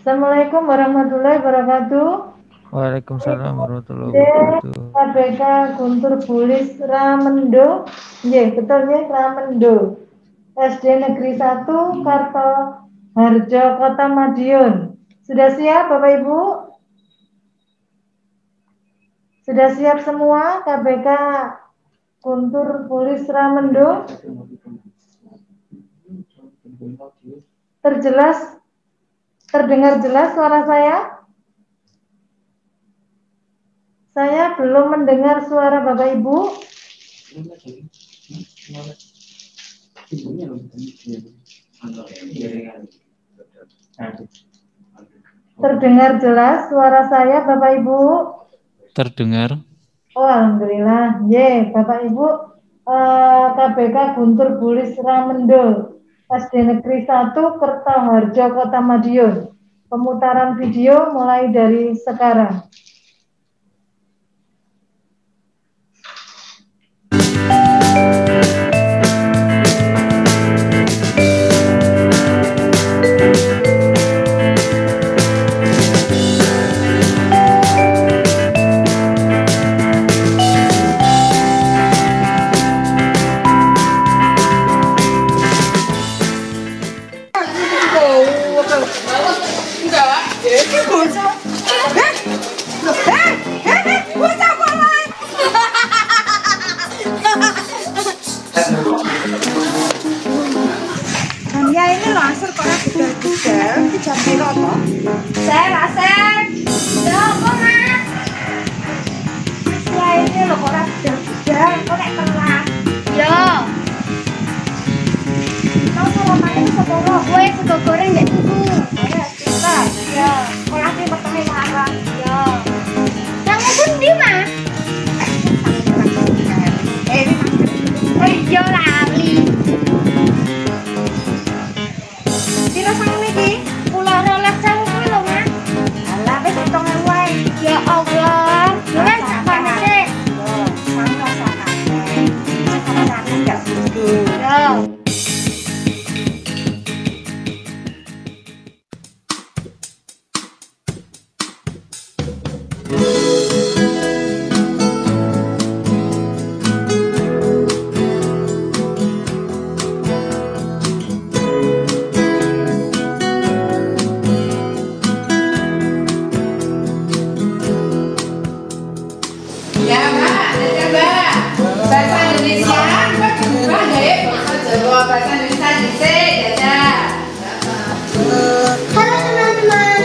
Assalamualaikum warahmatullahi wabarakatuh. Waalaikumsalam warahmatullahi D. wabarakatuh. KBK Guntur Bulis Ramendo. Betul ya, Ramendo. SD Negeri 1 Karto Harjo Kota Madiun. Sudah siap Bapak Ibu? Sudah siap semua KBK Guntur Bulis Ramendo? Terdengar jelas suara saya? Saya belum mendengar suara Bapak Ibu. Terdengar jelas suara saya Bapak Ibu? Terdengar. Oh, alhamdulillah. Bapak Ibu, KBK Guntur Bulis Ramendo, SD Negeri 1 Kertoharjo Kota Madiun. Pemutaran video mulai dari sekarang. Ya ini langsung kok budal-budal iki jam piro to? Sek. Ya apa, Mas? Ya ini lho kok ora budal-budal, kok nek telat. Ya. Mau sarapan sapa lho? Kowe sego goreng nek tuku. Ya, kita. Ya, kolase petenge larang. Ya. Yang pun ndi, Mas? Oh iya lali. Ya Allah, kan sama sih. Sama-sama. Sama-sama enggak gitu. Ya. Halo teman-teman,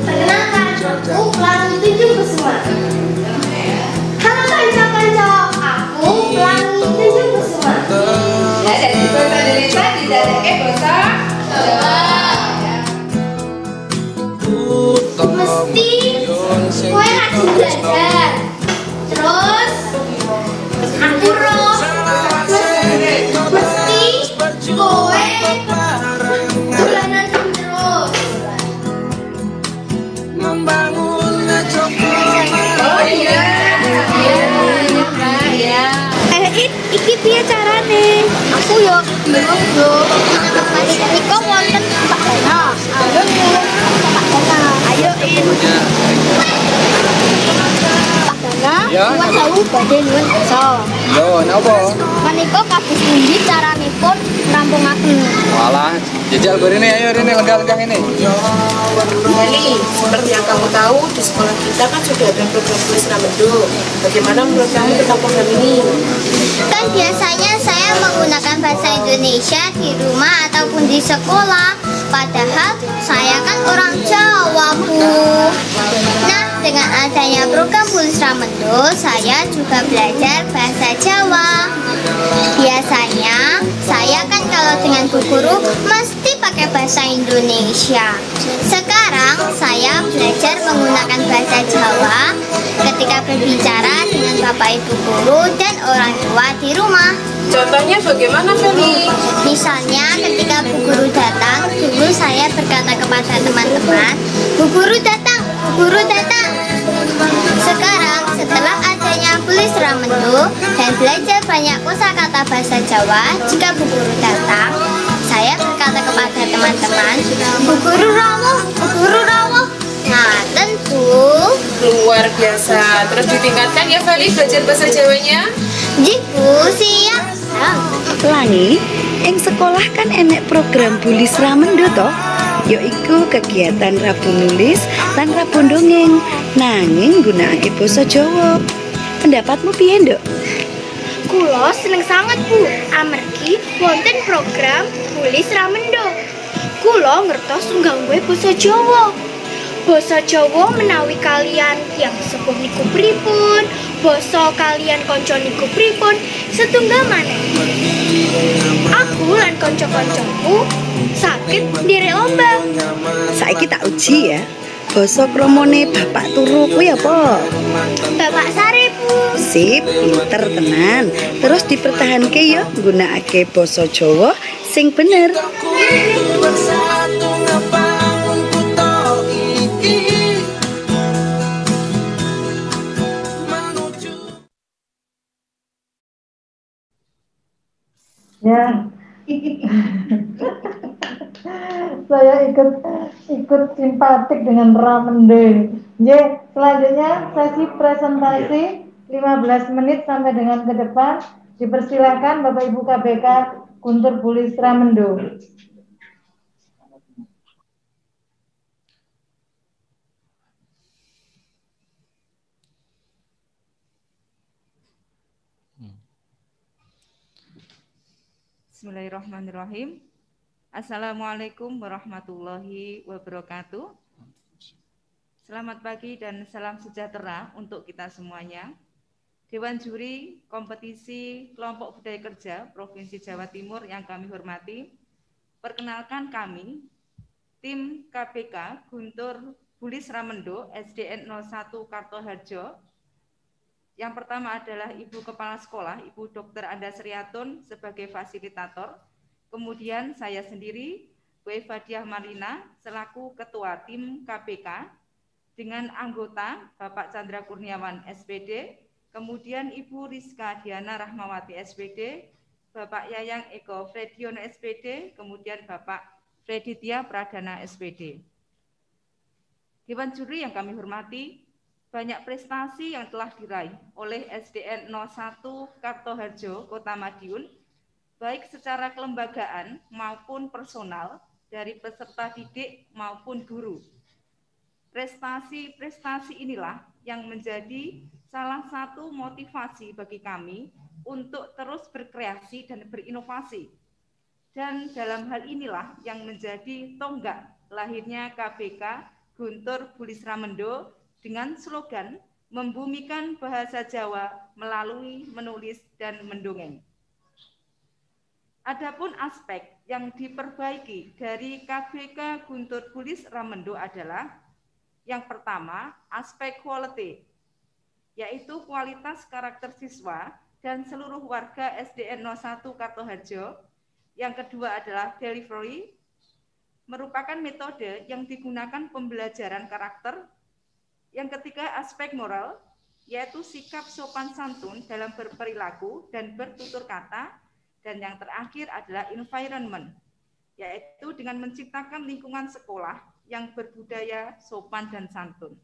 perkenalkan aku Pelangi Tunjung Kusuma. Halo kanca-kanca, aku Pelangi Tunjung Kusuma. Ya, dari bahasa Indonesia didadake bahasa Jawa. Mesti kowe rajin belajar. Terus aku roh mesti kowe dolanan terus. Oh iya. Iya. Iki piye carane? Aku yo bingung yo. Niko wonten Pak Dana. Ayo nyuwun Pak Dana. Ayo in. Pak Dana, kuwi jauh badhe nyuwun kersa. Yo, napa? Menika kados pundi caranipun ngrampungaken? Walah, jajal gorene ayo rene undang-undang ini. Meli, seperti yang kamu tahu, di sekolah kita kan sudah ada program tulis Ramendo. Bagaimana menurut kamu tentang program ini? Kan biasanya saya menggunakan bahasa Indonesia di rumah ataupun di sekolah. Padahal saya kan orang Jawa, Bu. Nah, dengan adanya program Tulis Ramendo, saya juga belajar bahasa Jawa. Biasanya saya kan kalau dengan Bu Guru mesti pakai bahasa Indonesia. Sekarang saya belajar menggunakan bahasa Jawa ketika berbicara dengan Bapak Ibu Guru dan orang tua di rumah. Contohnya bagaimana, Feli? Misalnya ketika Bu Guru datang, dulu saya berkata kepada teman-teman, Bu Guru datang, Bu Guru datang. Sekarang setelah adanya Tulis Ramendo dan belajar banyak kosakata bahasa Jawa, jika Bu Guru datang, saya saya berkata kepada teman-teman, Bu Guru rawuh, Bu Guru rawuh. Nah, tentu Luar biasa. Terus ditingkatkan ya Feli belajar bahasa Jawanya. Jiku siap. Langi, ing sekolah kan enek program Bulis Ramendo toh, yaiku kegiatan Rabu nulis lan Rabu dongeng, nanging gunakake basa Jawa. Pendapatmu piye, Nduk? Kulo seneng sangat Bu, amargi wonten program Bulis Ramendo. Kulo ngertos ngganggu basa Jawa. Basa Jawa menawi kalian yang sepuh niku pripun, basa kalian kanca niku pripun, setunggal maneh. Aku lan kanca-kancaku sakit ndirek lomba. Saiki tak uji ya. Basa kramane bapak turu kuwi apa? Bapak Sare Bu. Sip, pinter tenan. Terus dipertahanke ya nggunakake basa Jawa sing bener. Ya, saya ikut simpatik dengan Ramende. Ya, selanjutnya sesi presentasi 15 menit sampai dengan ke depan. Dipersilakan Bapak Ibu KBK Guntur Bulis Ramendo. Bismillahirrahmanirrahim. Assalamualaikum warahmatullahi wabarakatuh. Selamat pagi dan salam sejahtera untuk kita semuanya. Dewan Juri Kompetisi Kelompok Budaya Kerja Provinsi Jawa Timur yang kami hormati, perkenalkan kami, tim KBK Guntur Bulis Ramendo SDN 01 Kartoharjo. Yang pertama adalah Ibu Kepala Sekolah, Ibu Dr. Andas Riyatun sebagai fasilitator. Kemudian saya sendiri, Bu Eva Diah Marlina, selaku Ketua Tim KBK, dengan anggota Bapak Chandra Kurniawan SPD, kemudian Ibu Rizka Diana Rahmawati SPD, Bapak Yayang Eko Frediono SPD, kemudian Bapak Freditya Pradana SPD. Dewan Juri yang kami hormati, banyak prestasi yang telah diraih oleh SDN 01 Kartoharjo, Kota Madiun, baik secara kelembagaan maupun personal dari peserta didik maupun guru. Prestasi-prestasi inilah yang menjadi salah satu motivasi bagi kami untuk terus berkreasi dan berinovasi. Dan dalam hal inilah yang menjadi tonggak lahirnya KBK Guntur Bulis Ramendo dengan slogan membumikan bahasa Jawa melalui menulis dan mendongeng. Adapun aspek yang diperbaiki dari KBK Guntur Bulis Ramendo adalah yang pertama, aspek quality, yaitu kualitas karakter siswa dan seluruh warga SDN 01 Kartoharjo. Yang kedua adalah delivery, merupakan metode yang digunakan pembelajaran karakter. Yang ketiga, aspek moral, yaitu sikap sopan santun dalam berperilaku dan bertutur kata. Dan yang terakhir adalah environment, yaitu dengan menciptakan lingkungan sekolah yang berbudaya sopan dan santun.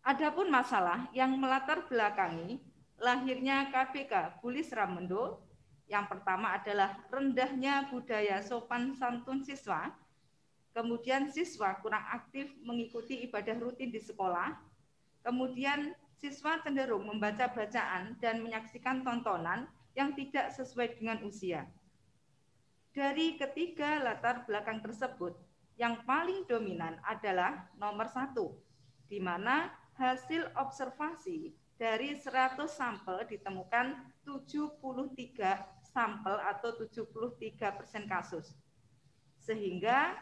Adapun masalah yang melatar belakangi lahirnya KBK Bulis Ramendo, yang pertama adalah rendahnya budaya sopan santun siswa. Kemudian siswa kurang aktif mengikuti ibadah rutin di sekolah. Kemudian siswa cenderung membaca bacaan dan menyaksikan tontonan yang tidak sesuai dengan usia. Dari ketiga latar belakang tersebut, yang paling dominan adalah nomor 1, di mana hasil observasi dari 100 sampel ditemukan 73 sampel atau 73% kasus. Sehingga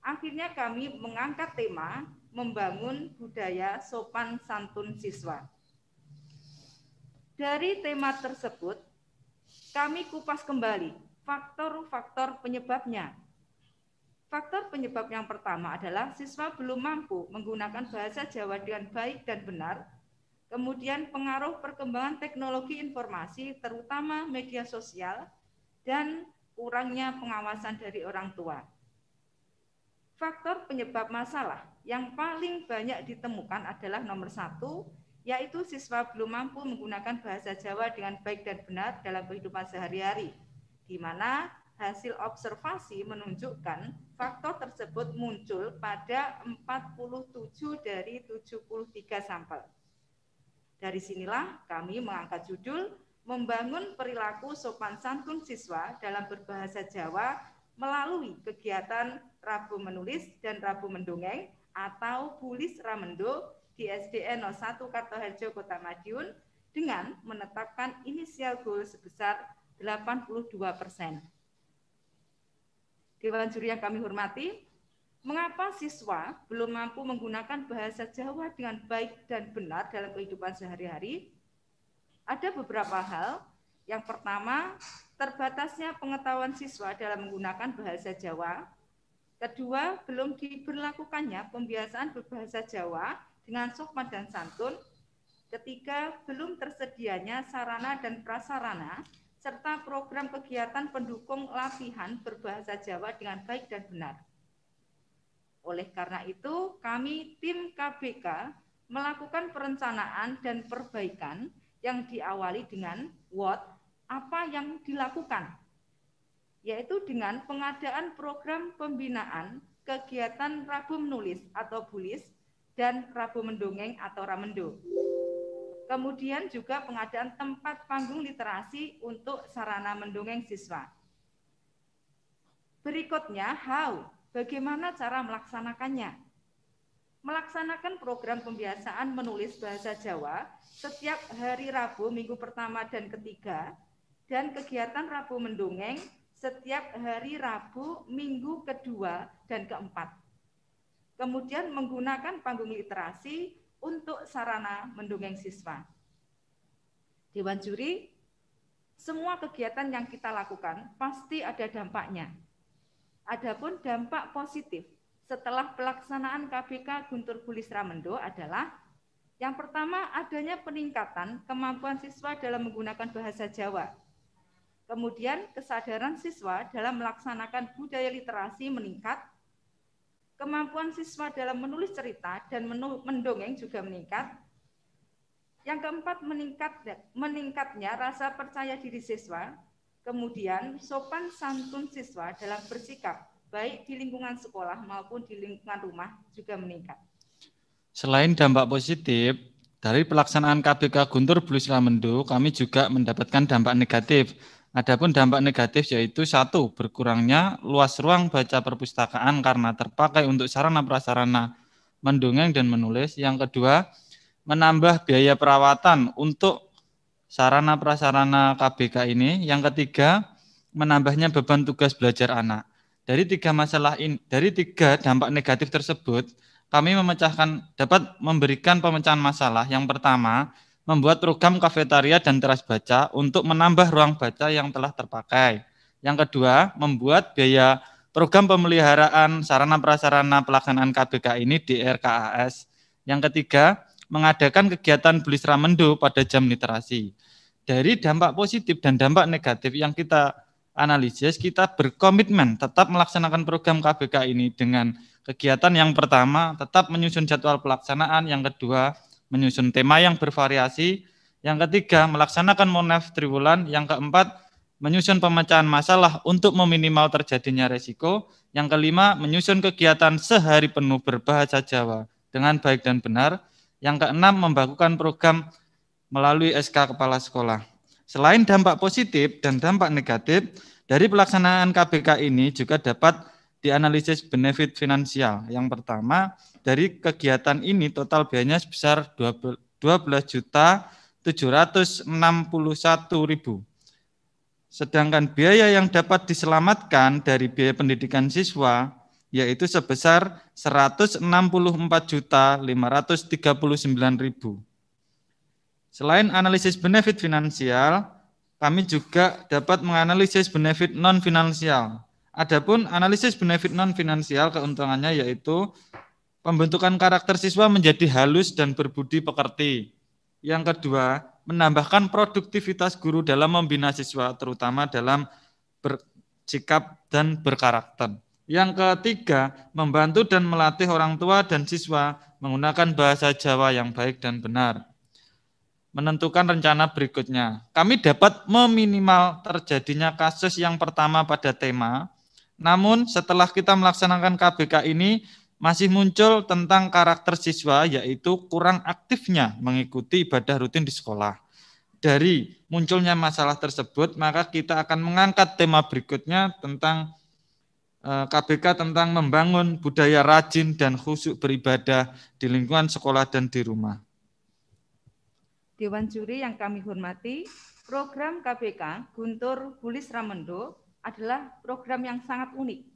akhirnya kami mengangkat tema membangun budaya sopan santun siswa. Dari tema tersebut, kami kupas kembali faktor-faktor penyebabnya. Faktor penyebab yang pertama adalah siswa belum mampu menggunakan bahasa Jawa dengan baik dan benar. Kemudian pengaruh perkembangan teknologi informasi, terutama media sosial, dan kurangnya pengawasan dari orang tua. Faktor penyebab masalah yang paling banyak ditemukan adalah nomor 1, yaitu siswa belum mampu menggunakan bahasa Jawa dengan baik dan benar dalam kehidupan sehari-hari, di mana hasil observasi menunjukkan faktor tersebut muncul pada 47 dari 73 sampel. Dari sinilah kami mengangkat judul membangun perilaku sopan santun siswa dalam berbahasa Jawa melalui kegiatan Rabu Menulis dan Rabu Mendongeng atau Bulis Ramendo di SDN 01 Kartoharjo, Kota Madiun dengan menetapkan inisial goal sebesar 82%. Dewan juri yang kami hormati, mengapa siswa belum mampu menggunakan bahasa Jawa dengan baik dan benar dalam kehidupan sehari-hari? Ada beberapa hal. Yang pertama, terbatasnya pengetahuan siswa dalam menggunakan bahasa Jawa. Kedua, belum diberlakukannya pembiasaan berbahasa Jawa dengan sopan dan santun. Ketiga, belum tersedianya sarana dan prasarana serta program kegiatan pendukung latihan berbahasa Jawa dengan baik dan benar. Oleh karena itu, kami tim KBK melakukan perencanaan dan perbaikan yang diawali dengan what, apa yang dilakukan, yaitu dengan pengadaan program pembinaan kegiatan Rabu Menulis atau Bulis dan Rabu Mendongeng atau Ramendo. Kemudian juga pengadaan tempat panggung literasi untuk sarana mendongeng siswa. Berikutnya, how, bagaimana cara melaksanakannya? Melaksanakan program pembiasaan menulis bahasa Jawa setiap hari Rabu minggu pertama dan ketiga, dan kegiatan Rabu Mendongeng setiap hari Rabu minggu kedua dan keempat. Kemudian menggunakan panggung literasi untuk sarana mendongeng siswa. Dewan juri, semua kegiatan yang kita lakukan pasti ada dampaknya. Adapun dampak positif setelah pelaksanaan KBK Guntur Bulis Ramendo adalah yang pertama, adanya peningkatan kemampuan siswa dalam menggunakan bahasa Jawa. Kemudian kesadaran siswa dalam melaksanakan budaya literasi meningkat, kemampuan siswa dalam menulis cerita dan mendongeng juga meningkat. Yang keempat, meningkatnya rasa percaya diri siswa, kemudian sopan santun siswa dalam bersikap, baik di lingkungan sekolah maupun di lingkungan rumah juga meningkat. Selain dampak positif, dari pelaksanaan KBK Guntur Bulis Ramendo, kami juga mendapatkan dampak negatif. Adapun dampak negatif yaitu 1. Berkurangnya luas ruang baca perpustakaan karena terpakai untuk sarana prasarana mendongeng dan menulis. Yang kedua, menambah biaya perawatan untuk sarana prasarana KBK ini. Yang ketiga, menambahnya beban tugas belajar anak. Dari tiga dampak negatif tersebut, kami dapat memberikan pemecahan masalah. Yang pertama, membuat program kafetaria dan teras baca untuk menambah ruang baca yang telah terpakai. Yang kedua, membuat biaya program pemeliharaan sarana prasarana pelaksanaan KBK ini di RKAS. Yang ketiga, mengadakan kegiatan Bulis Ramendo pada jam literasi. Dari dampak positif dan dampak negatif yang kita analisis, kita berkomitmen tetap melaksanakan program KBK ini dengan kegiatan yang pertama, tetap menyusun jadwal pelaksanaan. Yang kedua, menyusun tema yang bervariasi. Yang ketiga, melaksanakan monef triwulan. Yang keempat, menyusun pemecahan masalah untuk meminimal terjadinya resiko. Yang kelima, menyusun kegiatan sehari penuh berbahasa Jawa dengan baik dan benar. Yang keenam, membakukan program melalui SK Kepala Sekolah. Selain dampak positif dan dampak negatif, dari pelaksanaan KBK ini juga dapat dianalisis benefit finansial. Yang pertama, dari kegiatan ini total biayanya sebesar 12.761.000. Sedangkan biaya yang dapat diselamatkan dari biaya pendidikan siswa yaitu sebesar 164.539.000. Selain analisis benefit finansial, kami juga dapat menganalisis benefit non-finansial. Adapun analisis benefit non-finansial keuntungannya yaitu pembentukan karakter siswa menjadi halus dan berbudi pekerti. Yang kedua, menambahkan produktivitas guru dalam membina siswa, terutama dalam sikap, dan berkarakter. Yang ketiga, membantu dan melatih orang tua dan siswa menggunakan bahasa Jawa yang baik dan benar. Menentukan rencana berikutnya. Kami dapat meminimal terjadinya kasus yang pertama pada tema, namun setelah kita melaksanakan KBK ini, masih muncul tentang karakter siswa, yaitu kurang aktifnya mengikuti ibadah rutin di sekolah. Dari munculnya masalah tersebut, maka kita akan mengangkat tema berikutnya tentang KBK tentang membangun budaya rajin dan khusyuk beribadah di lingkungan sekolah dan di rumah. Dewan Juri yang kami hormati, program KBK Guntur Bulis Ramendo adalah program yang sangat unik.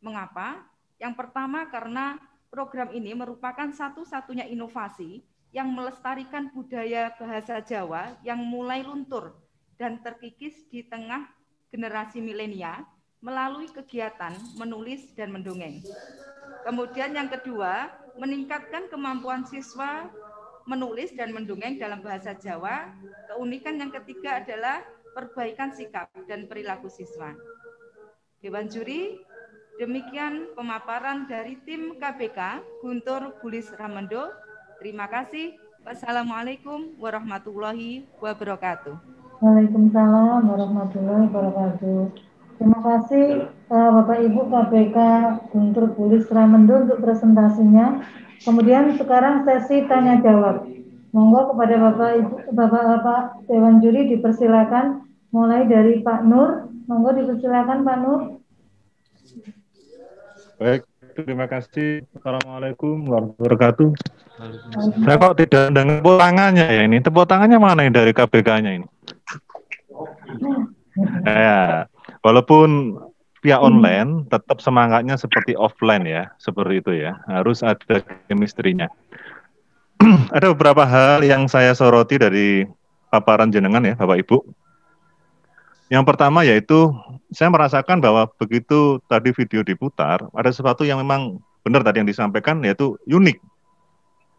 Mengapa? Yang pertama karena program ini merupakan satu-satunya inovasi yang melestarikan budaya bahasa Jawa yang mulai luntur dan terkikis di tengah generasi milenial melalui kegiatan menulis dan mendongeng. Kemudian yang kedua, meningkatkan kemampuan siswa menulis dan mendongeng dalam bahasa Jawa. Keunikan yang ketiga adalah perbaikan sikap dan perilaku siswa. Dewan Juri, demikian pemaparan dari tim KBK Guntur Bulis Ramendo. Terima kasih. Wassalamualaikum warahmatullahi wabarakatuh. Waalaikumsalam warahmatullahi wabarakatuh. Terima kasih Bapak Ibu KBK Guntur Bulis Ramendo untuk presentasinya. Kemudian sekarang sesi tanya jawab. Monggo kepada Bapak Ibu, Bapak Dewan Juri dipersilakan mulai dari Pak Nur. Monggo dipersilakan Pak Nur. Baik, terima kasih. Assalamualaikum warahmatullahi wabarakatuh. Saya kok tidak dengar tepuk tangannya ya ini. Tepuk tangannya mana ini dari KBK-nya ini? Ya, walaupun via online, tetap semangatnya seperti offline ya, seperti itu ya. Harus ada chemistry-nya. Ada beberapa hal yang saya soroti dari paparan jenengan ya, Bapak Ibu. Yang pertama yaitu, saya merasakan bahwa begitu tadi video diputar, ada sesuatu yang memang benar tadi yang disampaikan, yaitu unik.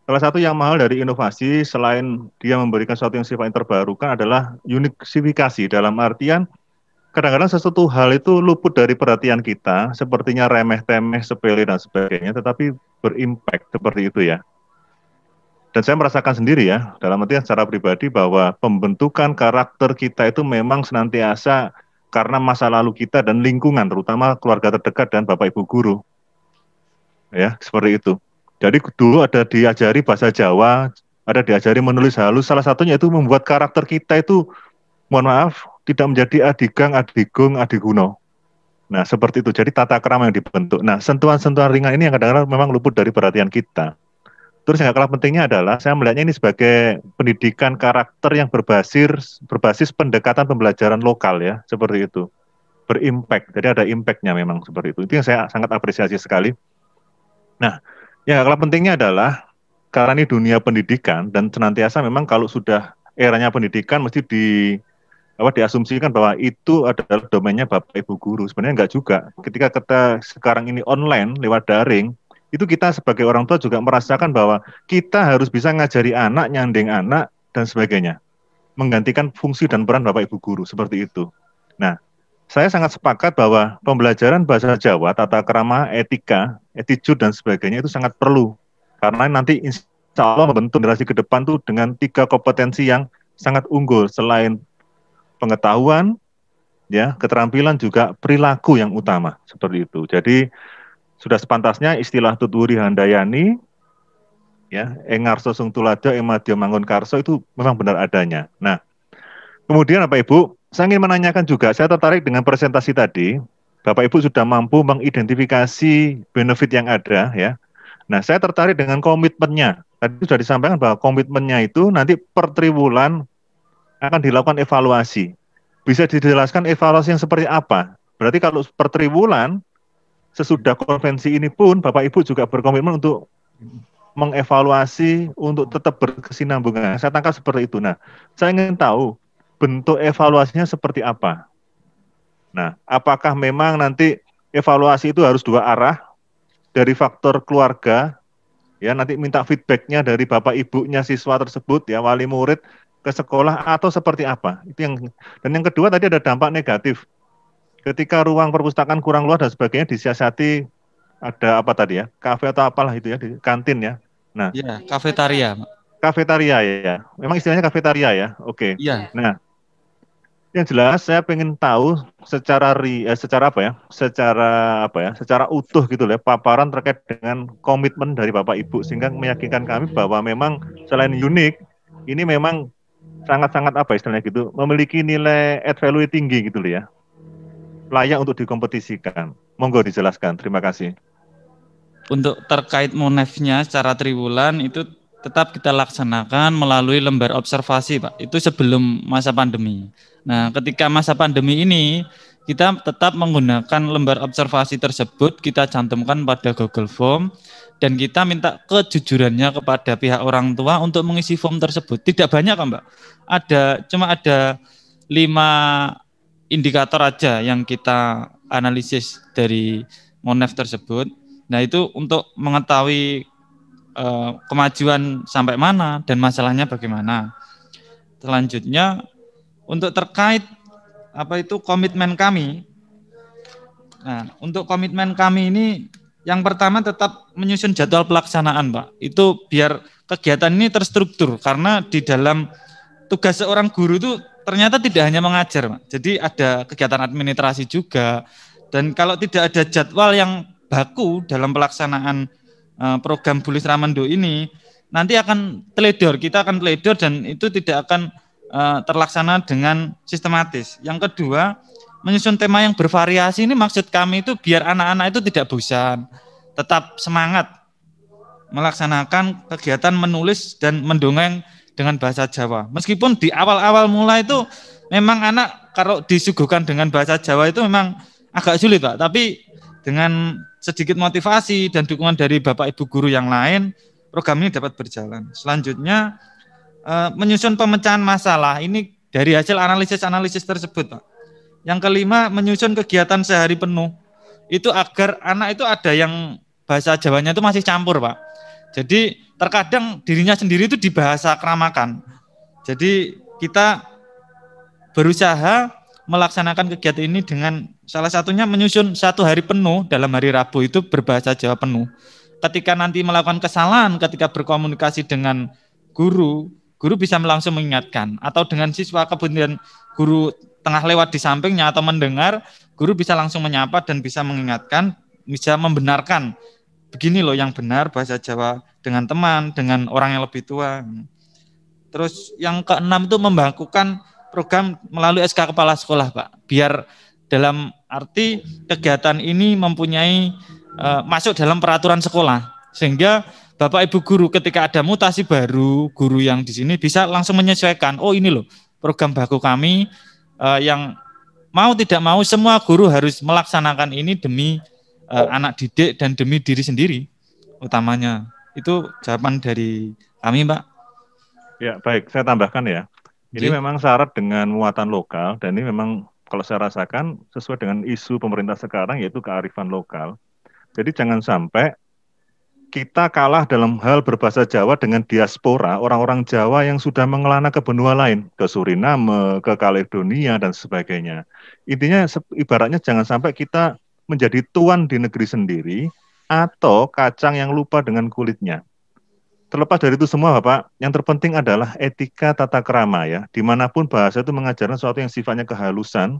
Salah satu yang mahal dari inovasi, selain dia memberikan sesuatu yang sifatnya terbarukan, adalah unikifikasi, dalam artian, kadang-kadang sesuatu hal itu luput dari perhatian kita, sepertinya remeh-temeh, sepele, dan sebagainya, tetapi berimpact seperti itu ya. Dan saya merasakan sendiri ya, dalam artian secara pribadi, bahwa pembentukan karakter kita itu memang senantiasa karena masa lalu kita dan lingkungan, terutama keluarga terdekat dan Bapak Ibu guru. Ya, seperti itu. Jadi dulu ada diajari bahasa Jawa, ada diajari menulis halus, salah satunya itu membuat karakter kita itu, mohon maaf, tidak menjadi adigang, adigung, adiguno. Nah, seperti itu. Jadi tata krama yang dibentuk. Nah, sentuhan-sentuhan ringan ini yang kadang-kadang memang luput dari perhatian kita. Terus yang kalah pentingnya adalah, saya melihatnya ini sebagai pendidikan karakter yang berbasis pendekatan pembelajaran lokal ya, seperti itu. Berimpact, jadi ada impact-nya memang seperti itu. Itu yang saya sangat apresiasi sekali. Nah, yang kalah pentingnya adalah, karena ini dunia pendidikan, dan senantiasa memang kalau sudah eranya pendidikan, mesti diasumsikan bahwa itu adalah domainnya Bapak Ibu guru. Sebenarnya enggak juga. Ketika kita sekarang ini online, lewat daring, itu kita sebagai orang tua juga merasakan bahwa kita harus bisa ngajari anak, nyanding anak, dan sebagainya. Menggantikan fungsi dan peran Bapak Ibu guru, seperti itu. Nah, saya sangat sepakat bahwa pembelajaran bahasa Jawa, tata krama, etika, attitude, dan sebagainya itu sangat perlu. Karena nanti insya Allah membentuk generasi ke depan tuh dengan 3 kompetensi yang sangat unggul. Selain pengetahuan, ya, keterampilan, juga perilaku yang utama. Seperti itu. Jadi, sudah sepantasnya istilah Tutwuri Handayani, ya, Engarso Sung Tulada, Emadya Mangun Karso itu memang benar adanya. Nah, kemudian Bapak Ibu, saya ingin menanyakan juga, saya tertarik dengan presentasi tadi, Bapak Ibu sudah mampu mengidentifikasi benefit yang ada, ya. Nah, saya tertarik dengan komitmennya. Tadi sudah disampaikan bahwa komitmennya itu nanti per triwulan akan dilakukan evaluasi. Bisa dijelaskan evaluasi yang seperti apa? Berarti kalau per triwulan, sesudah konvensi ini pun, Bapak Ibu juga berkomitmen untuk mengevaluasi, untuk tetap berkesinambungan. Saya tangkap seperti itu. Nah, saya ingin tahu, bentuk evaluasinya seperti apa? Nah, apakah memang nanti evaluasi itu harus 2 arah, dari faktor keluarga, ya nanti minta feedbacknya dari Bapak Ibunya siswa tersebut, ya wali murid ke sekolah, atau seperti apa? Itu yang, dan yang kedua tadi ada dampak negatif. ketika ruang perpustakaan kurang luas dan sebagainya disiasati ada apa tadi ya, kafe atau apalah itu ya, di kantin ya. Nah, ya, kafetaria. kafetaria ya, memang istilahnya kafetaria ya, oke. Iya. Nah, yang jelas saya pengen tahu secara secara utuh gitu ya, paparan terkait dengan komitmen dari Bapak Ibu sehingga meyakinkan kami bahwa memang selain unik, ini memang sangat-sangat apa istilahnya gitu, memiliki nilai add value tinggi gitu ya, layak untuk dikompetisikan. Monggo dijelaskan. Terima kasih. Untuk terkait monefnya secara triwulan itu tetap kita laksanakan melalui lembar observasi, Pak. Itu sebelum masa pandemi. Nah, ketika masa pandemi ini kita tetap menggunakan lembar observasi tersebut, kita cantumkan pada Google Form dan kita minta kejujurannya kepada pihak orang tua untuk mengisi form tersebut. Tidak banyak, Mbak. Cuma ada 5 indikator aja yang kita analisis dari monef tersebut. Nah, itu untuk mengetahui kemajuan sampai mana dan masalahnya bagaimana. Selanjutnya untuk terkait komitmen kami. Nah, untuk komitmen kami ini yang pertama tetap menyusun jadwal pelaksanaan, Pak. Itu biar kegiatan ini terstruktur karena di dalam tugas seorang guru itu ternyata tidak hanya mengajar, Pak. Jadi ada kegiatan administrasi juga. Dan kalau tidak ada jadwal yang baku dalam pelaksanaan program Bulis Ramendo ini, nanti akan teledor, kita akan teledor dan itu tidak akan terlaksana dengan sistematis. Yang kedua, menyusun tema yang bervariasi ini maksud kami itu biar anak-anak itu tidak bosan, tetap semangat melaksanakan kegiatan menulis dan mendongeng dengan bahasa Jawa. Meskipun di awal-awal mulai itu memang anak kalau disuguhkan dengan bahasa Jawa itu memang agak sulit, Pak, tapi dengan sedikit motivasi dan dukungan dari Bapak Ibu guru yang lain, program ini dapat berjalan. Selanjutnya, menyusun pemecahan masalah. Ini dari hasil analisis tersebut, Pak. Yang kelima, menyusun kegiatan sehari penuh. Itu agar anak itu ada yang bahasa Jawanya itu masih campur, Pak. Jadi terkadang dirinya sendiri itu dibahasa keramakan. Jadi kita berusaha melaksanakan kegiatan ini dengan salah satunya menyusun 1 hari penuh dalam hari Rabu itu berbahasa Jawa penuh. Ketika nanti melakukan kesalahan ketika berkomunikasi dengan guru bisa langsung mengingatkan, atau dengan siswa kemudian guru tengah lewat di sampingnya atau mendengar, guru bisa langsung menyapa dan bisa mengingatkan, bisa membenarkan begini loh yang benar bahasa Jawa dengan teman, dengan orang yang lebih tua. Terus yang keenam itu membakukan program melalui SK Kepala Sekolah, Pak. Biar dalam arti kegiatan ini mempunyai masuk dalam peraturan sekolah. Sehingga Bapak Ibu guru ketika ada mutasi baru, guru yang di sini bisa langsung menyesuaikan. Oh, ini loh program baku kami yang mau tidak mau semua guru harus melaksanakan ini demi anak didik dan demi diri sendiri utamanya. Itu jawaban dari kami, Pak. Ya, baik. Saya tambahkan ya. Ini memang syarat dengan muatan lokal dan ini memang kalau saya rasakan sesuai dengan isu pemerintah sekarang yaitu kearifan lokal. Jadi jangan sampai kita kalah dalam hal berbahasa Jawa dengan diaspora orang-orang Jawa yang sudah mengelana ke benua lain, ke Suriname, ke Kaledonia dan sebagainya. Intinya ibaratnya jangan sampai kita menjadi tuan di negeri sendiri atau kacang yang lupa dengan kulitnya. Terlepas dari itu semua, Bapak, yang terpenting adalah etika tata krama ya. Dimanapun bahasa itu mengajarkan sesuatu yang sifatnya kehalusan,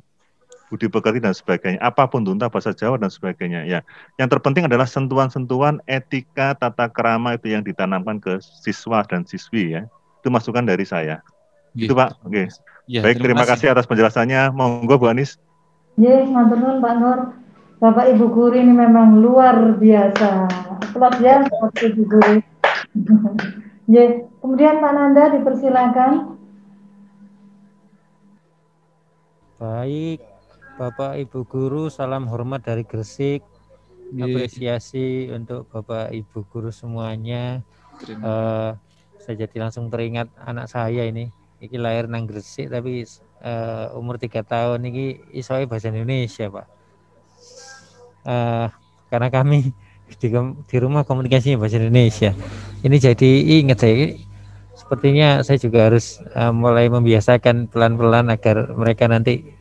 budi pekerti dan sebagainya. Apapun itu, entah bahasa Jawa dan sebagainya. Ya, yang terpenting adalah sentuhan-sentuhan etika tata krama itu yang ditanamkan ke siswa dan siswi ya. Itu masukan dari saya. Itu Pak. Oke. Ya, baik, terima kasih atas penjelasannya. Monggo Bu Anis. Matur nuwun Pak Nur. Bapak Ibu guru ini memang luar biasa. Aplaus ya Bapak Ibu guru. Kemudian Pak Nanda dipersilakan. Baik, Bapak Ibu guru, salam hormat dari Gresik. Apresiasi untuk Bapak Ibu guru semuanya. Saya jadi langsung teringat anak saya ini lahir nang Gresik tapi umur 3 tahun ini isoe bahasa Indonesia, Pak. Karena kami di rumah komunikasinya bahasa Indonesia. Ini jadi ingat saya, sepertinya saya juga harus mulai membiasakan pelan-pelan agar mereka nanti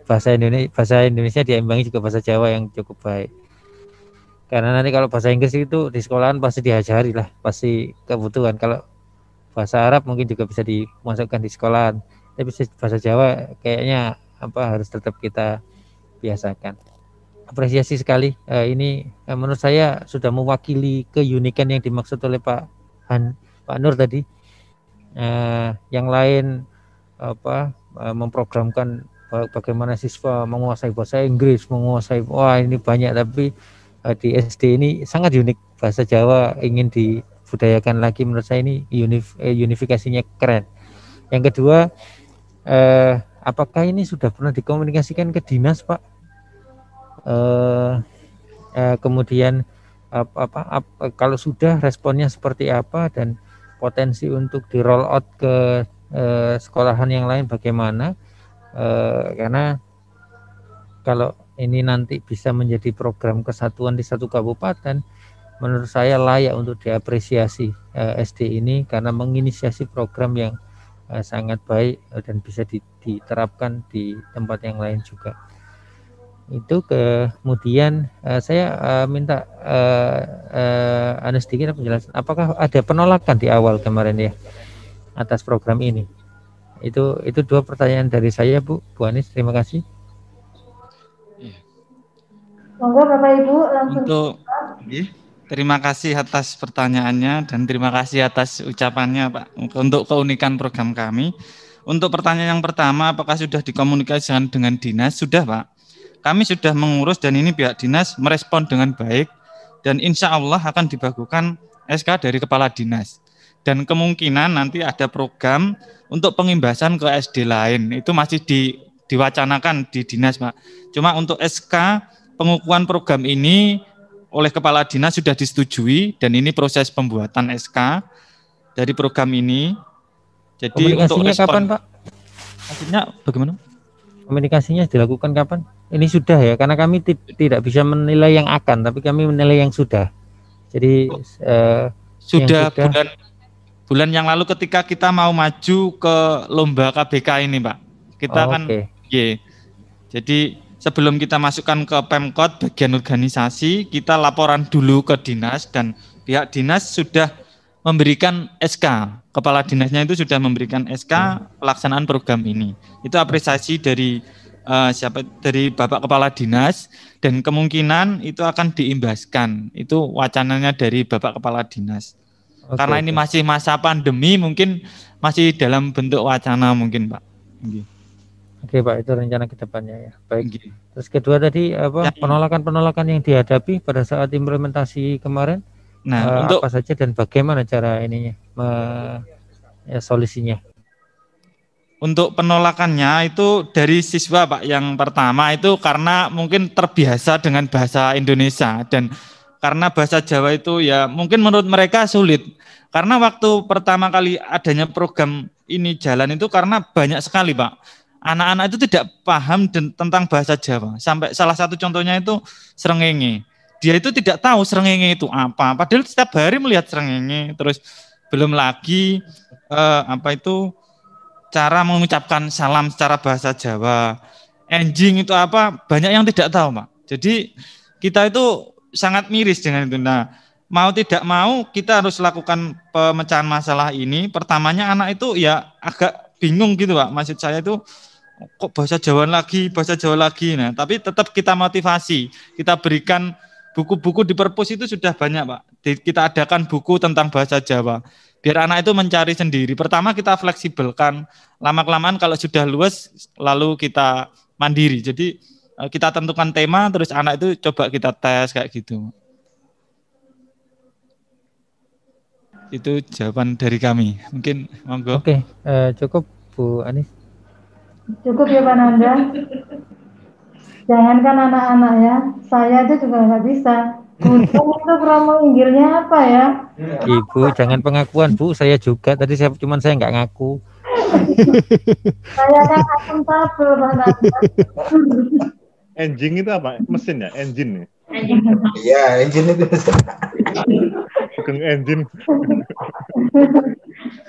bahasa Indonesia diimbangi juga bahasa Jawa yang cukup baik. Karena nanti kalau bahasa Inggris itu di sekolahan pasti diajari lah, pasti kebutuhan. Kalau bahasa Arab mungkin juga bisa dimasukkan di sekolahan, tapi bahasa Jawa kayaknya harus tetap kita biasakan. Apresiasi sekali, ini menurut saya sudah mewakili keunikan yang dimaksud oleh Pak Nur tadi. Yang lain memprogramkan bagaimana siswa menguasai bahasa Inggris, wah ini banyak, tapi di SD ini sangat unik, bahasa Jawa ingin dibudayakan lagi. Menurut saya ini unifikasinya keren. Yang kedua, apakah ini sudah pernah dikomunikasikan ke dinas, Pak? Kemudian kalau sudah, responnya seperti apa, dan potensi untuk di roll out ke sekolahan yang lain bagaimana? Karena kalau ini nanti bisa menjadi program kesatuan di satu kabupaten, menurut saya layak untuk diapresiasi SD ini karena menginisiasi program yang sangat baik dan bisa diterapkan di tempat yang lain juga. Itu kemudian saya minta sedikit penjelasan. Apakah ada penolakan di awal kemarin ya atas program ini? Itu dua pertanyaan dari saya, Bu Anis. Terima kasih. Monggo Bapak Ibu langsung. Terima kasih atas pertanyaannya dan terima kasih atas ucapannya, Pak, untuk keunikan program kami. Untuk pertanyaan yang pertama, apakah sudah dikomunikasikan dengan dinas? Sudah, Pak. Kami sudah mengurus dan ini pihak dinas merespon dengan baik dan insya Allah akan dibagukan SK dari kepala dinas. Dan kemungkinan nanti ada program untuk pengimbasan ke SD lain. Itu masih diwacanakan di dinas, Pak. Cuma untuk SK pengukuhan program ini oleh kepala dinas sudah disetujui dan ini proses pembuatan SK dari program ini. Jadi untuk respon, kapan, Pak? Maksudnya bagaimana? Komunikasinya dilakukan kapan? Ini sudah ya, karena kami tidak bisa menilai yang akan, tapi kami menilai yang sudah. Jadi sudah bulan yang lalu ketika kita mau maju ke lomba KBK ini, Pak. Kita jadi sebelum kita masukkan ke Pemkot bagian organisasi, kita laporan dulu ke dinas dan pihak dinas sudah memberikan SK. Kepala dinasnya itu sudah memberikan SK pelaksanaan program ini. Itu apresiasi dari dari Bapak Kepala Dinas dan kemungkinan itu akan diimbaskan. Itu wacananya dari Bapak Kepala Dinas. Karena ini masih masa pandemi, mungkin masih dalam bentuk wacana mungkin, Pak. Oke, Pak, itu rencana ke depannya ya. Baik. Terus kedua tadi penolakan-penolakan yang dihadapi pada saat implementasi kemarin. Nah, apa saja dan bagaimana cara ininya solusinya? Untuk penolakannya itu dari siswa, Pak. Yang pertama itu karena mungkin terbiasa dengan bahasa Indonesia dan karena bahasa Jawa itu ya mungkin menurut mereka sulit. Karena waktu pertama kali adanya program ini jalan itu karena banyak sekali, Pak. Anak-anak itu tidak paham tentang bahasa Jawa. Sampai salah satu contohnya itu srengenge. Dia itu tidak tahu srengenge itu apa. Padahal setiap hari melihat srengenge. Terus belum lagi cara mengucapkan salam secara bahasa Jawa. Enjing itu apa? Banyak yang tidak tahu, Pak. Jadi kita itu sangat miris dengan itu. Nah, mau tidak mau kita harus lakukan pemecahan masalah ini. Pertamanya anak itu ya agak bingung gitu, Pak. Maksud saya itu kok bahasa Jawa lagi. Nah, tapi tetap kita motivasi. Kita berikan buku-buku di perpus itu sudah banyak, Pak. Kita adakan buku tentang bahasa Jawa. Biar anak itu mencari sendiri. Pertama kita fleksibelkan. Lama-kelamaan kalau sudah luas, lalu kita mandiri. Jadi kita tentukan tema, terus anak itu coba kita tes kayak gitu. Itu jawaban dari kami. Mungkin monggo. Oke, cukup Bu Anis. Cukup ya Pak Nanda. Jangankan anak-anak ya, saya aja juga nggak bisa. Gunung itu promo inggilnya apa ya? Ibu jangan pengakuan, Bu. Saya juga tadi saya nggak ngaku. Saya kan akuntabel, Pak Nanda. Engine itu apa? Mesin ya? Engine ya? Iya, engine itu. Bukan engine.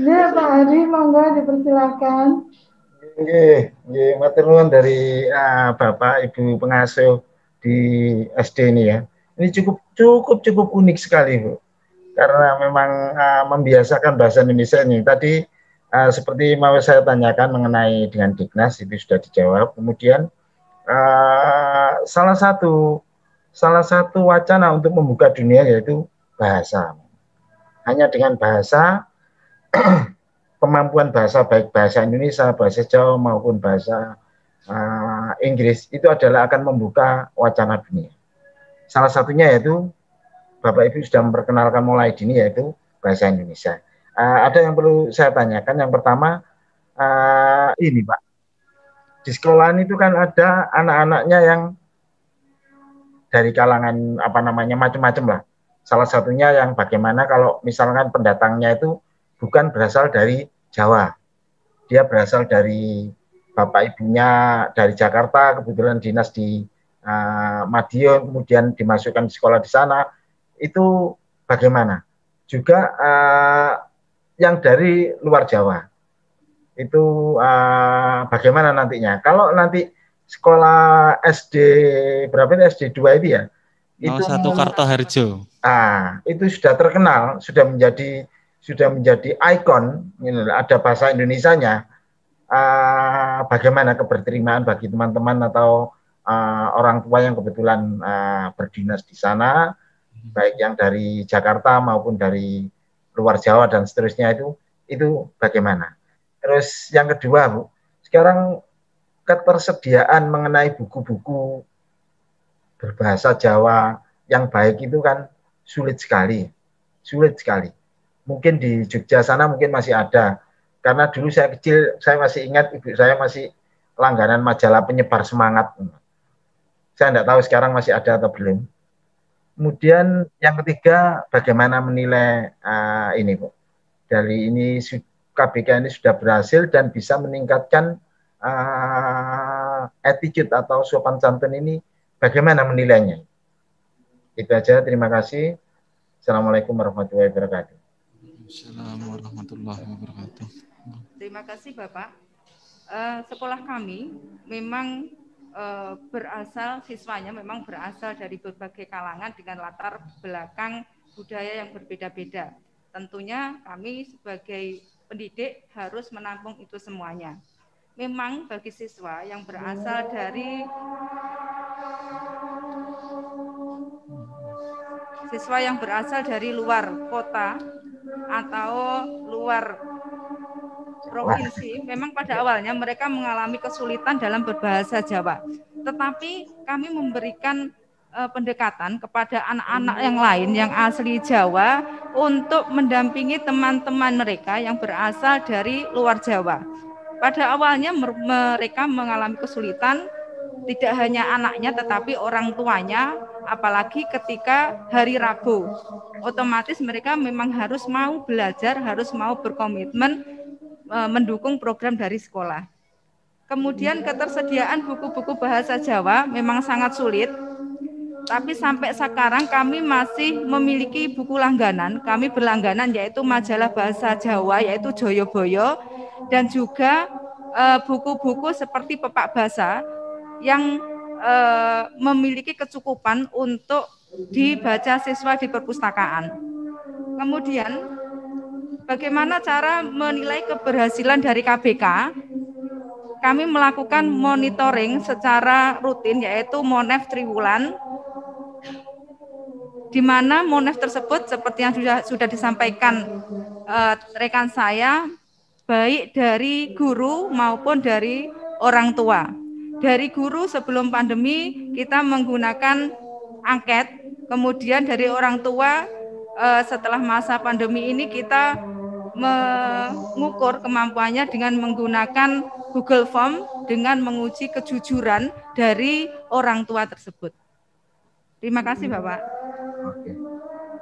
Ya Pak Ari, monggo dipersilakan. Matur nuwun dari Bapak Ibu pengasuh di SD ini ya. Ini cukup unik sekali, Bu. Karena memang membiasakan bahasa Indonesia ini. Tadi seperti mau saya tanyakan mengenai dengan Dignas itu sudah dijawab. Kemudian salah satu wacana untuk membuka dunia yaitu bahasa. Hanya dengan bahasa kemampuan bahasa baik bahasa Indonesia, bahasa Jawa maupun bahasa Inggris itu adalah akan membuka wacana dunia. Salah satunya yaitu Bapak Ibu sudah memperkenalkan mulai dini yaitu bahasa Indonesia. Ada yang perlu saya tanyakan. Yang pertama ini Pak, di sekolahan itu kan ada anak-anaknya yang dari kalangan macam-macam lah. Salah satunya yang bagaimana kalau misalkan pendatangnya itu bukan berasal dari Jawa. Dia berasal dari bapak ibunya dari Jakarta, kebetulan dinas di Madiun, kemudian dimasukkan di sekolah di sana. Itu bagaimana? Juga yang dari luar Jawa. Itu bagaimana nantinya? Kalau nanti sekolah SD berapa ini SD 2 itu ya? Itu Kartoharjo. Itu sudah terkenal, sudah menjadi ikon, ada bahasa Indonesianya. Bagaimana keberterimaan bagi teman-teman atau orang tua yang kebetulan berdinas di sana, baik yang dari Jakarta maupun dari luar Jawa dan seterusnya itu bagaimana? Terus yang kedua, Bu, sekarang ketersediaan mengenai buku-buku berbahasa Jawa yang baik itu kan sulit sekali. Mungkin di Jogja sana mungkin masih ada. Karena dulu saya kecil, saya masih ingat ibu saya masih langganan majalah Penyebar Semangat. Saya tidak tahu sekarang masih ada atau belum. Kemudian yang ketiga, bagaimana menilai ini, Bu? Dari ini KBK ini sudah berhasil dan bisa meningkatkan attitude atau sopan santun ini, bagaimana menilainya? Itu aja, terima kasih. Assalamualaikum warahmatullahi wabarakatuh. Assalamualaikum warahmatullahi wabarakatuh. Terima kasih Bapak. Sekolah kami memang siswanya memang berasal dari berbagai kalangan dengan latar belakang budaya yang berbeda-beda. Tentunya kami sebagai pendidik harus menampung itu semuanya. Memang bagi siswa yang berasal dari luar kota atau luar provinsi, memang pada awalnya mereka mengalami kesulitan dalam berbahasa Jawa. Tetapi kami memberikan pendekatan kepada anak-anak yang lain yang asli Jawa untuk mendampingi teman-teman mereka yang berasal dari luar Jawa. Pada awalnya mereka mengalami kesulitan, tidak hanya anaknya tetapi orang tuanya, apalagi ketika hari Rabu. Otomatis mereka memang harus mau belajar, harus mau berkomitmen mendukung program dari sekolah. Kemudian ketersediaan buku-buku bahasa Jawa memang sangat sulit, tapi sampai sekarang kami masih memiliki buku langganan. Kami berlangganan yaitu majalah bahasa Jawa yaitu Joyoboyo dan juga buku-buku seperti Pepak Bahasa yang memiliki kecukupan untuk dibaca siswa di perpustakaan. Kemudian bagaimana cara menilai keberhasilan dari KBK? Kami melakukan monitoring secara rutin yaitu Monef Triwulan, di mana Monef tersebut seperti yang sudah disampaikan rekan saya, baik dari guru maupun dari orang tua. Dari guru sebelum pandemi kita menggunakan angket, kemudian dari orang tua setelah masa pandemi ini kita mengukur kemampuannya dengan menggunakan Google Form dengan menguji kejujuran dari orang tua tersebut. Terima kasih Bapak. Oke.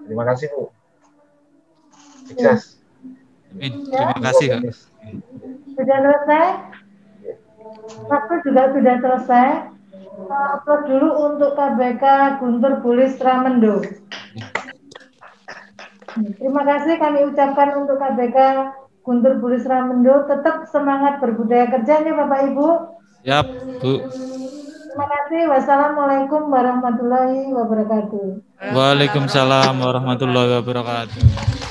Terima kasih Bu. Sukses. Terima kasih Kak. Sudah selesai? Waktu juga sudah selesai. Upload dulu untuk KBK Guntur Bulis Ramendo. Terima kasih kami ucapkan untuk KBK Guntur Bulis Ramendo tetap semangat berbudaya kerjanya Bapak Ibu. Siap, Bu. Terima kasih. Wassalamualaikum warahmatullahi wabarakatuh. Waalaikumsalam warahmatullahi wabarakatuh.